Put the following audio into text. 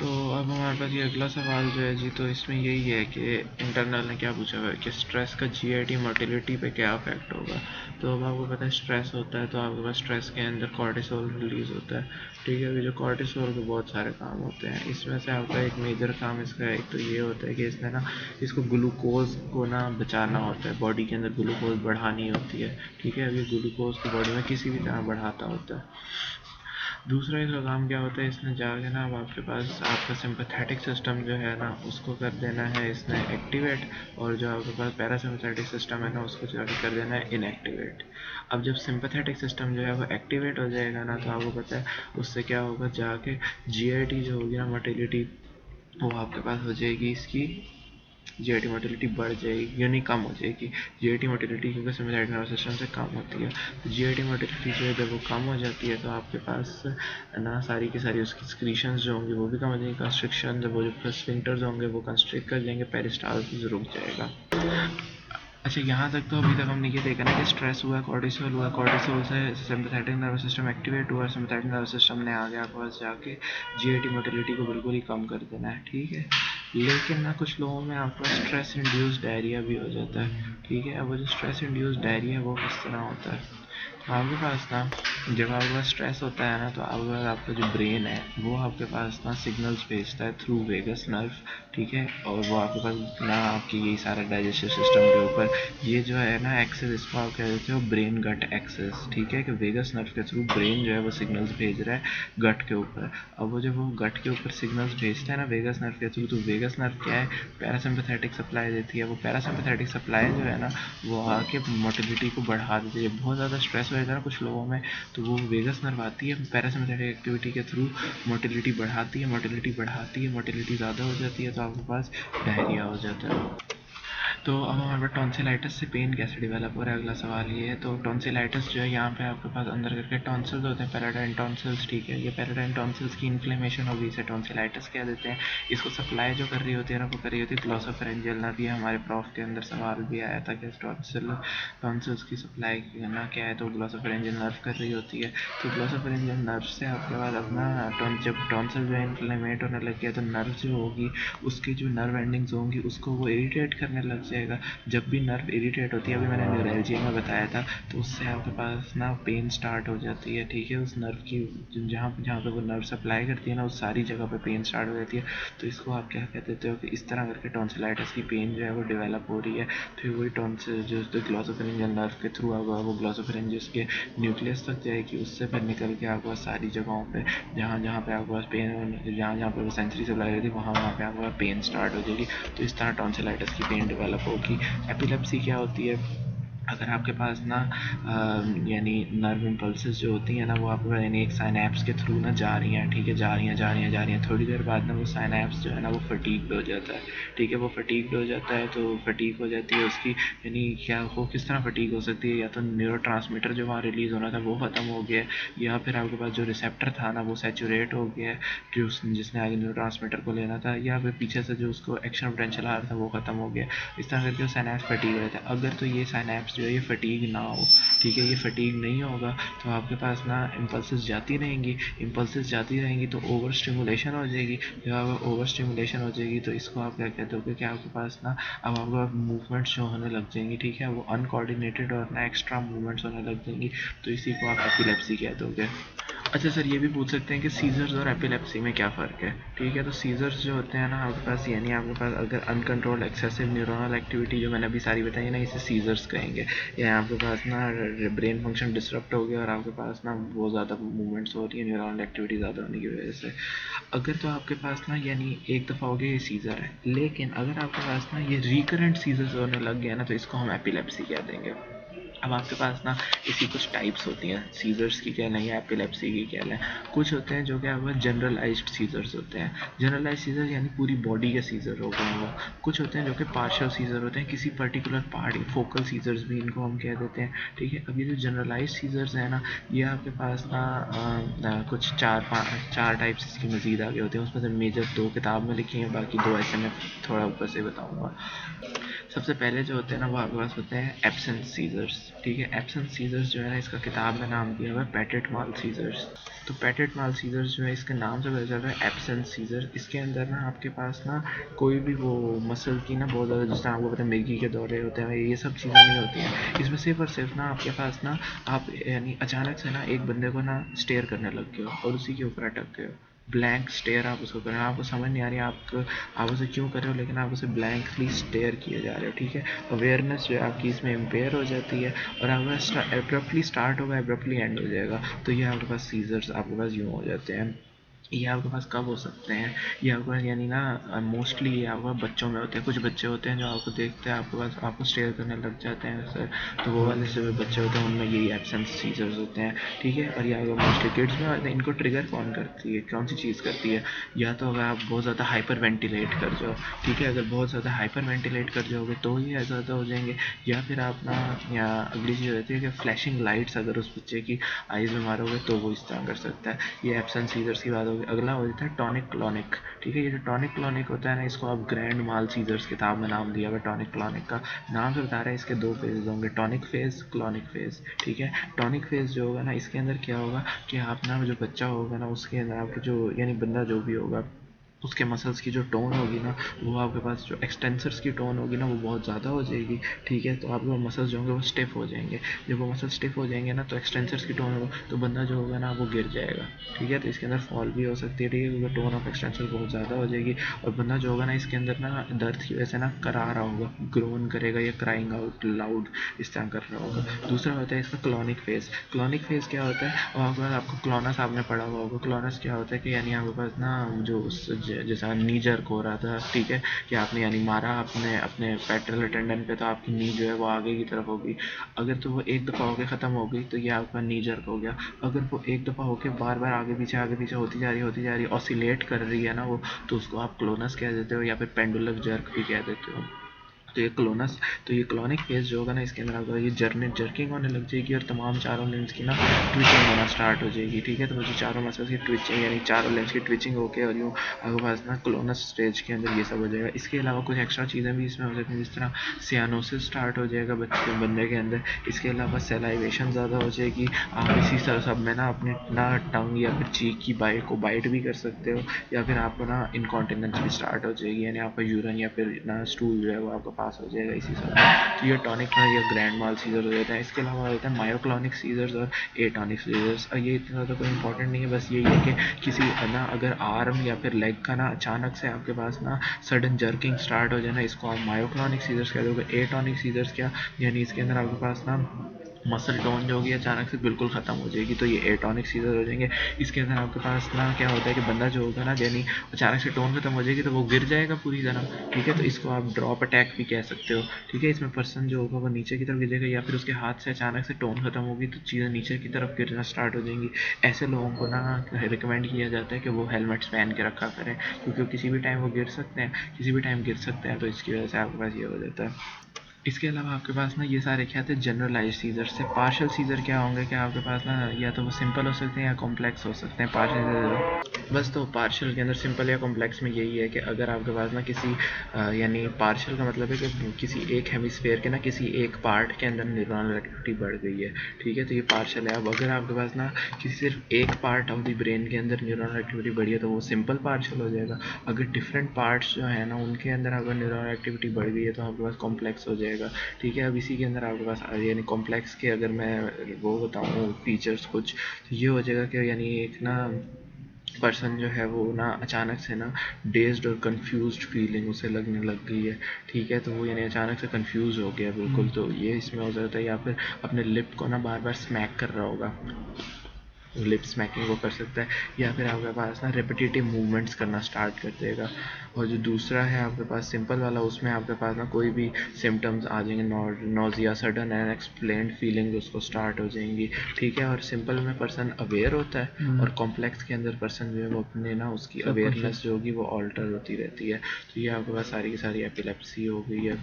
तो अब हमारे पास ये अगला सवाल जो है जी, तो इसमें यही है कि इंटरनल ने क्या पूछा हुआ है कि स्ट्रेस का जीआईटी मोटिलिटी पे क्या इफेक्ट होगा। तो अब आपको पता है स्ट्रेस होता है तो आपके पास स्ट्रेस के अंदर कॉर्टिसोल रिलीज होता है। ठीक है, अभी जो कॉर्टिसोल के बहुत सारे काम होते हैं, इसमें से आपका एक मेजर काम इसका एक तो ये होता है कि इसने ना इसको ग्लूकोज को ना बचाना होता है, बॉडी के अंदर ग्लूकोज बढ़ानी होती है। ठीक है, अभी ग्लूकोज को बॉडी में किसी भी तरह बढ़ाता होता है। दूसरा इसका काम क्या होता है, इसने जाके ना अब आपके पास आपका सिंपैथेटिक सिस्टम जो है ना उसको कर देना है इसने एक्टिवेट, और जो आपके पास पैरासिम्पैथेटिक सिस्टम है ना उसको जाके कर देना है इनएक्टिवेट। अब जब सिंपैथेटिक सिस्टम जो है वो एक्टिवेट हो जाएगा ना, तो आपको पता है उससे क्या होगा, जाके जीआईटी जो होगी ना मोटिलिटी, वो आपके पास हो जाएगी इसकी जीआईटी मोटिलिटी बढ़ जाएगी यानी कम हो जाएगी। जीआईटी मोटिलिटी क्योंकि सिम्पैथेटिक नर्वस सिस्टम से कम होती है, तो जीआईटी मोटिलिटी जो है जब वो कम हो जाती है तो आपके पास ना सारी की सारी उसकी स्क्रीशंस जो होंगी वो भी कम हो जाएंगी, कंस्ट्रिक्शन वो जो स्फिंक्टर्स होंगे वो कंस्ट्रिक्ट कर जाएंगे, पेरिस्टाल्सिस रुक जाएगा। अच्छा, यहाँ तक तो अभी तक हमने ये देखा ना कि स्ट्रेस हुआ, कॉर्टिसोल हुआ, कॉर्टिसोल से सिम्पैथेटिक नर्वस सिस्टम एक्टिवेट हुआ, सिम्पैथेटिक नर्वस सिस्टम ने आगे आपके पास जाके जीआईटी मोटिलिटी को बिल्कुल ही कम कर देना है। ठीक है, लेकिन ना कुछ लोगों में आपका स्ट्रेस इंड्यूस्ड डायरिया भी हो जाता है। ठीक है, अब वो जो स्ट्रेस इंड्यूस्ड डायरिया है वो किस तरह होता है, तो आपके पास ना जब आपके पास स्ट्रेस होता है ना तो आपके पास आपका जो ब्रेन है वो आपके पास ना सिग्नल्स भेजता है थ्रू वेगस नर्व। ठीक है, और वो आपके पास ना आपकी यही सारा डाइजेस्टिव सिस्टम के ऊपर ये जो है ना एक्सेस, इसको आप कह देते हो ब्रेन गट एक्सेस। ठीक है, कि वेगस नर्व के थ्रू ब्रेन जो है वो सिग्नल्स भेज रहा है गट के ऊपर। अब वो जब वो गट के ऊपर सिग्नल्स भेजता है ना वेगस नर्व के थ्रू, तो वेगस नर्व क्या है, पैरासिम्पैथेटिक सप्लाई देती है। वो पैरासिम्पैथेटिक सप्लाई जो है ना वो आके मोटिलिटी को बढ़ा देती है। बहुत ज़्यादा स्ट्रेस होएगा ना कुछ लोगों में, तो वो वेगस नर्व आती है पैरासिम्पैथेटिक एक्टिविटी के थ्रू मोटिलिटी बढ़ाती है, मोटिलिटी बढ़ाती है, मोटिलिटी ज़्यादा हो जाती है तो आपके पास डायरिया हो जाता है। तो अब हमारे पास टॉन्सिलाइटिस से पेन कैसे डेवलप हो रहा है, अगला सवाल ये है। तो टॉन्सिलाइटिस जो है यहाँ पे आपके पास अंदर करके टॉन्सिल्स होते हैं, पैराडाइन टॉन्सिल्स। ठीक है, ये पैराडाइन टॉन्सिल्स की इन्फ्लेमेशन होगी, इसे टॉन्सिलाइटिस कह देते हैं। इसको सप्लाई जो कर रही होती है ना वो कर रही होती है ग्लॉसोफेरेंजियल नर्व। ये हमारे प्रॉफ के अंदर सवाल भी आया था कि टॉन्सिल्स की सप्लाई करना क्या है, तो ग्लॉसोफेरेंजियल नर्व कर रही होती है। तो ग्लॉसोफेरेंजियल नर्व से आपके पास अपना जब टॉन्सिल जो है इन्फ्लेमेट होने लग गया तो नर्व जो होगी उसकी जो नर्व एंडिंग्स होंगी उसको वो इरिटेट करने लग जाएगा। जब भी नर्व इरिटेट होती है, अभी मैंने न्यूरैल्जिया में बताया था, तो उससे आपके पास ना पेन स्टार्ट हो जाती है। ठीक है, उस नर्व की जहाँ जहाँ पे वो नर्व सप्लाई करती है ना उस सारी जगह पे पेन स्टार्ट हो जाती है। तो इसको आप क्या कह देते हो कि इस तरह करके टॉन्सिलाइटिस की पेन जो है वो डेवलप हो रही है। फिर वही टॉन्सिल जो ग्लॉसोफेरेंजियल नर्व के थ्रू वो ग्लॉसोफेरेंजियस के न्यूक्लियस तक जाएगी, उससे फिर निकल के आपके पास सारी जगहों पे जहाँ जहाँ पे आपके पास पेन, जहाँ जहाँ पे वो सेंसरी सप्लाई होती है वहाँ वहाँ पे आपके पास पेन स्टार्ट हो जाएगी। तो इस तरह टॉन्सिलाइटिस की पेन डेवलप होगी। एपिलेप्सी क्या होती है, अगर आपके पास ना यानी नर्व इम्पल्सेस जो होती हैं ना वो आपके पास यानी एक साइनैप्स के थ्रू ना जा रही हैं। ठीक है, जा रही हैं जा रही हैं जा रही हैं, थोड़ी देर बाद ना वो साइनैप्स जो है ना वो फटीग्ड हो जाता है। ठीक है, वो फटीग्ड हो जाता है, तो फटीग हो जाती है उसकी, यानी क्या वो किस तरह फटीग हो सकती है, या तो न्यूरो जो वहाँ रिलीज़ होना था वो ख़त्म हो गया है, या फिर आपके पास जो रिसेप्टर था ना वो सैचुरेट हो गया है जो जिसने आगे न्यूरो को लेना था, या फिर पीछे से जो उसको एक्शन पोटेंशियल आ रहा था वो ख़त्म हो गया। इस तरह करके वो साइनैप्स फटीग हो जाता है। अगर तो ये साइनैप्स जो है ये फटीग ना हो, ठीक है, ये फटीग नहीं होगा तो आपके पास ना इम्पल्सेस जाती रहेंगी, इम्पल्सेस जाती रहेंगी तो ओवर स्टिमुलेशन हो जाएगी। जब आप ओवर स्टिमुलेशन हो जाएगी तो इसको आप क्या कहते हो कि आपके पास ना अब आपके पास मूवमेंट्स जो होने लग जाएंगी। ठीक है, वो अनकोऑर्डिनेटेड और ना एक्स्ट्रा मूवमेंट्स होने लग जाएंगी, तो इसी को आप एपिलेप्सी कह दोगे। अच्छा सर, ये भी पूछ सकते हैं कि सीजर्स और एपिलेप्सी में क्या फ़र्क है। ठीक है, तो सीजर्स जो होते हैं ना आपके पास, यानी आपके पास अगर अनकंट्रोल्ड एक्सेसिव न्यूरोनल एक्टिविटी जो मैंने अभी सारी बताई है ना, इसे सीजर्स कहेंगे। या आपके पास ना ब्रेन फंक्शन डिसरप्ट हो गया और आपके पास ना बहुत ज़्यादा मूवमेंट्स हो रही है न्यूरोनल एक्टिविटी ज़्यादा होने की वजह से। अगर तो आपके पास ना यानी एक दफ़ा हो गया ये सीज़र है, लेकिन अगर आपके पास ना ये रिकरेंट सीजर्स होने लग गया ना तो इसको हम एपिलेप्सी कह देंगे। अब आपके पास ना इसी कुछ टाइप्स होती हैं सीजर्स की कह लें या एपिलेप्सी की कह लें। कुछ होते हैं जो क्या हुआ जनरलाइज्ड सीजर्स होते हैं, जनरलाइज्ड सीजर यानी पूरी बॉडी के सीजर हो गए वो। कुछ होते हैं जो कि पार्शियल सीजर होते हैं, किसी पर्टिकुलर पार्ट, फोकल सीजर्स भी इनको हम कह देते हैं। ठीक है, अब ये जो जनरलाइज्ड सीजर्स हैं ना ये आपके पास ना कुछ चार टाइप्स इसकी मजीद आगे होते हैं, उसमें से मेजर दो किताब में लिखी हैं, बाकी दो ऐसे मैं थोड़ा ऊपर से बताऊँगा। सबसे पहले जो होते हैं ना वो आपके पास होते हैं एब्सेंट सीजर्स। ठीक है। एब्सेंस सीजर्स जो है ना, इसका किताब में नाम दिया हुआ है पेटेट माल सीजर्स। तो पेटेट माल सीजर्स जो है, इसके नाम से पता चल रहा है एब्सेंस सीजर। इसके अंदर ना आपके पास ना कोई भी वो मसल की ना बहुत ज़्यादा, जिस तरह आपको पता है मिर्गी के दौरे होते हैं, ये सब चीज़ें नहीं होती हैं इसमें। सिर्फ और सिर्फ ना आपके पास ना आप यानी अचानक से ना एक बंदे को ना स्टेयर करने लग गए हो और उसी के ऊपर अटक गए हो। ब्लैंक स्टेयर आप उसको कर रहे हो, आपको समझ नहीं आ रही आप उसे क्यों कर रहे हो, लेकिन आप उसे ब्लैंकली स्टेयर किए जा रहे हो। ठीक है, अवेयरनेस जो है आपकी इसमें इम्पेयर हो जाती है और आपका एब्रप्टली स्टार्ट होगा, एब्रप्टली एंड हो जाएगा। तो ये आपके पास सीजर्स आपके पास यूँ हो जाते हैं। ये आपके पास कब हो सकते हैं, ये आपके पास यानी ना मोस्टली ये आपके बच्चों में होते हैं। कुछ बच्चे होते हैं जो आपको देखते हैं आपके पास आपको स्टेयर करने लग जाते हैं सर, तो वो वाले जो बच्चे होते हैं उनमें यही एब्सेंस सीजर्स होते हैं। ठीक है, और ये आपको मोस्टली किड्स में होते हैं। इनको ट्रिगर कौन करती है, कौन सी चीज़ करती है, या तो अगर आप बहुत ज़्यादा हाइपर वेंटिलेट कर जाओ। ठीक है, अगर बहुत ज़्यादा हाइपर वेंटिलेट कर जाओगे तो ही ऐसा ज़्यादा हो जाएंगे, या फिर आप ना, या अगली चीज़ रहती है कि फ्लैशिंग लाइट्स अगर उस बच्चे की आइज़ में मारोगे तो वो इस तरह कर सकता है। ये एब्सेंस सीजर्स की बात होगी। अगला हो जाता है टॉनिक क्लॉनिक। ठीक है, ये जो टॉनिक क्लॉनिक होता है ना, इसको आप ग्रैंड माल सीजर्स किताब में नाम दिया हुआ टॉनिक क्लॉनिक का। नाम से बता रहा है इसके दो फेजेज होंगे, टॉनिक फेज, क्लॉनिक फेज। ठीक है, टॉनिक फेज जो होगा ना, इसके अंदर क्या होगा कि आप ना जो बच्चा होगा ना, उसके अंदर आपके जो यानी बंदा जो भी होगा, उसके मसल्स की जो टोन होगी ना, वो आपके पास जो एक्सटेंसर्स की टोन होगी ना, वो बहुत ज़्यादा हो जाएगी। ठीक है, तो आपके मसल्स जो होंगे वो स्टिफ हो जाएंगे। जब वो मसल स्टिफ हो जाएंगे ना, तो एक्सटेंसर्स की टोन होगा तो बंदा जो होगा ना वो गिर जाएगा। ठीक है, तो इसके अंदर फॉल भी हो सकती है। ठीक है, क्योंकि टोन ऑफ एक्सटेंसर बहुत ज़्यादा हो जाएगी और बंदा जो होगा ना इसके अंदर ना दर्द की वजह से ना करा रहा होगा, ग्रोन करेगा या क्राइंग आउट लाउड इस तरह कर रहा होगा। दूसरा होता है इसका क्लॉनिक फेज। क्लॉनिक फेज क्या होता है, और आपके पास आपको क्लोनस आपने पढ़ा हुआ होगा। क्लोनस क्या होता है कि यानी आपके पास ना जो जैसा नी जर्क हो रहा था, ठीक है, कि आपने यानी मारा आपने अपने पेट्रोल टेंडन पे, तो आपकी नी जो है वो आगे की तरफ होगी। अगर तो वो एक दफ़ा होके ख़त्म हो गई तो ये आपका नी जर्क हो गया। अगर वो एक दफ़ा होके बार बार आगे पीछे होती जा रही ऑसिलेट कर रही है ना वो, तो उसको आप क्लोनस कह देते हो या फिर पेंडुलम जर्क भी कह देते हो। तो ये क्लोनस, तो ये क्लोनिक फेज जो होगा ना, इसके अंदर आपका ये जर्किंग होने लग जाएगी और तमाम चारों लिम्स की ना ट्विचिंग होना स्टार्ट हो जाएगी। ठीक है, तो वो जो चारों मसल्स की ट्विचिंग यानी चारों लिम्स की ट्विचिंग होके और यूँ आपके पास ना क्लोनस स्टेज के अंदर ये सब हो जाएगा। इसके अलावा कुछ एक्स्ट्रा चीज़ें भी इसमें हो सकती हैं, जिस तरह सियानोसिस स्टार्ट हो जाएगा बच्चे बंदे के अंदर। इसके अलावा सेलाइवेशन ज़्यादा हो जाएगी। आप इसी सब में ना अपनी ना टंग या फिर चीक की बाइट को बाइट भी कर सकते हो, या फिर आपको ना इनकॉन्टिनेंस भी स्टार्ट हो जाएगी, यानी आपका यूरिन या फिर ना स्टूल जो है वो आपका पास हो जाएगा इसी सब में। तो ये टॉनिक ना या ग्रैंड माल सीजर हो जाता है। इसके अलावा होता है मायोक्लॉनिक सीजर्स और एटॉनिक सीजर्स। और ये इतना ज़्यादा कोई इंपॉर्टेंट नहीं है, बस यही है कि किसी ना अगर आर्म या फिर लेग का ना अचानक से आपके पास ना सडन जर्किंग स्टार्ट हो जाए ना, इसको आप मायोक्लॉनिक सीजर्स कह दोगे। एटॉनिक सीजर्स क्या, यानी इसके अंदर आपके पास ना मसल टोन जो होगी अचानक से बिल्कुल ख़त्म हो जाएगी, तो ये एटॉनिक सीजर हो जाएंगे। इसके अंदर आपके पास ना क्या होता है कि बंदा जो होगा ना, यानी अचानक से टोन खत्म हो जाएगी तो वो गिर जाएगा पूरी तरह। ठीक है, तो इसको आप ड्रॉप अटैक भी कह सकते हो। ठीक है, इसमें पर्सन जो होगा वो नीचे की तरफ गिरेगा या फिर उसके हाथ से अचानक से टोन खत्म होगी तो चीज़ें नीचे की तरफ गिरना स्टार्ट हो जाएंगी। ऐसे लोगों को ना रिकमेंड किया जाता है कि वो हेलमेट्स पहन के रखा करें, क्योंकि किसी भी टाइम वो गिर सकते हैं, किसी भी टाइम गिर सकते हैं, तो इसकी वजह से आपके पास ये हो जाता है। इसके अलावा आपके पास ना ये सारे क्या थे जनरलाइज सीजर से। पार्शियल सीजर क्या होंगे कि आपके पास ना या तो वो सिंपल हो सकते हैं या कॉम्प्लेक्स हो सकते हैं। पार्शियल बस, तो पार्शियल के अंदर सिंपल या कॉम्प्लेक्स में यही है कि अगर आपके पास ना किसी यानी पार्शियल का मतलब है कि किसी एक हेमिस्फेयर के ना किसी एक पार्ट के अंदर न्यूरॉनल एक्टिविटी बढ़ गई है। ठीक है, तो ये पार्शियल है। अब अगर आपके पास ना किसी सिर्फ एक पार्ट ऑफ द ब्रेन के अंदर न्यूरॉनल एक्टिविटी बढ़ी है तो वो सिंपल पार्शियल हो जाएगा। अगर डिफरेंट पार्ट्स जो है ना उनके अंदर अगर न्यूरॉनल एक्टिविटी बढ़ गई है तो आपके पास कॉम्प्लेक्स हो जाएगा। ठीक है, अब इसी के अंदर आपके पास यानी कॉम्प्लेक्स के अगर मैं वो बताऊँ फीचर्स कुछ, तो ये हो जाएगा कि यानी एक ना पर्सन जो है वो ना अचानक से ना डेज्ड और कंफ्यूज्ड फीलिंग उसे लगने लग गई है। ठीक है, तो वो यानी अचानक से कंफ्यूज हो गया बिल्कुल, तो ये इसमें हो जाता है। या फिर अपने लिप को ना बार बार स्मैक कर रहा होगा, लिप स्मैकिंग वो कर सकता है। या फिर आपके पास ना रिपीटेटिव मूवमेंट्स करना स्टार्ट कर देगा। और जो दूसरा है आपके पास सिंपल वाला, उसमें आपके पास ना कोई भी सिम्टम्स आ जाएंगे, nausea, sudden and explained feeling उसको स्टार्ट हो जाएंगी। ठीक है, और सिंपल में पर्सन अवेयर होता है और कॉम्प्लेक्स के अंदर पर्सन जो है वो अपने ना उसकी अवेयरनेस जो होगी वो ऑल्टर होती रहती है। तो ये आपके पास सारी की सारी एपिलेप्सी हो गई है।